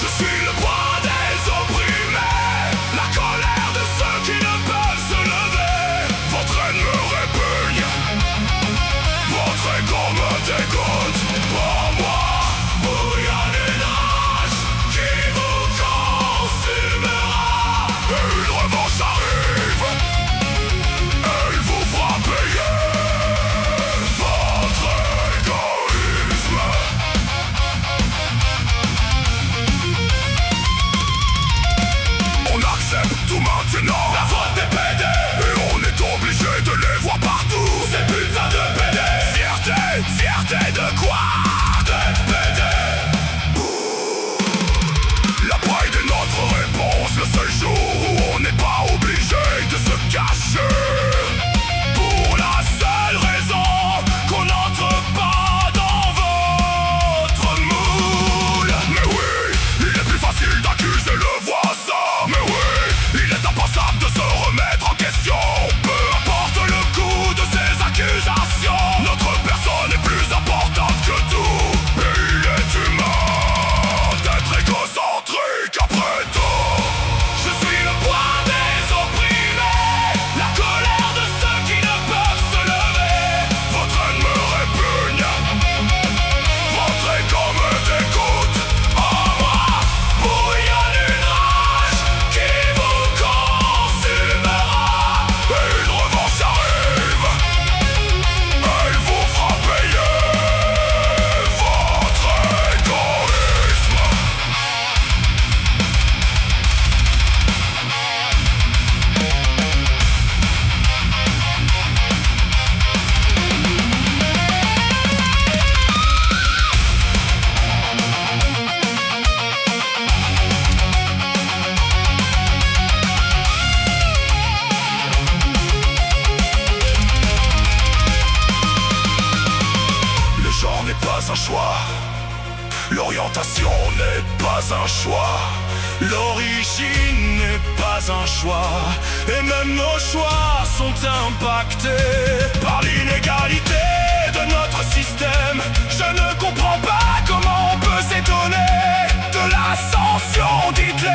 Je suis le poids des opprimés, la colère de ceux qui ne peuvent se lever. Votre haine me répugne, votre ego me dégoûte. En moi, bouillonne une rage qui vous consumera. Et une revanche arrive, elle vous fera payer votre égoïsme. On accepte tout maintenant, la faute des PD, et on est obligé de les voir partout. Ces putains de PD. Fierté, fierté de quoi? D'être PD. La paille est notre réponse, le seul jour où on n'est pas obligé de se cacher. Pour la seule raison qu'on n'entre pas dans votre moule. Mais oui, il est plus facile d'accuser le voisin. Mais oui, il est impensable de se remettre en question. Peu importe le coût de ces accusations, notre personne est plus importante que tout. Et il est humain d'être égocentrique après tout. Je suis le poids des opprimés, la colère de ceux qui ne peuvent se lever. Votre haine me répugne, votre ego me dégoûte. En moi, bouillonne une rage qui vous consumera. Et une revanche arrive, elle vous fera payer votre égoïsme. Le genre n'est pas un choix, l'orientation n'est pas un choix, l'origine n'est pas un choix, et même nos choix sont impactés par l'inégalité de notre système. Je ne comprends pas comment on peut s'étonner de l'ascension d'Hitler.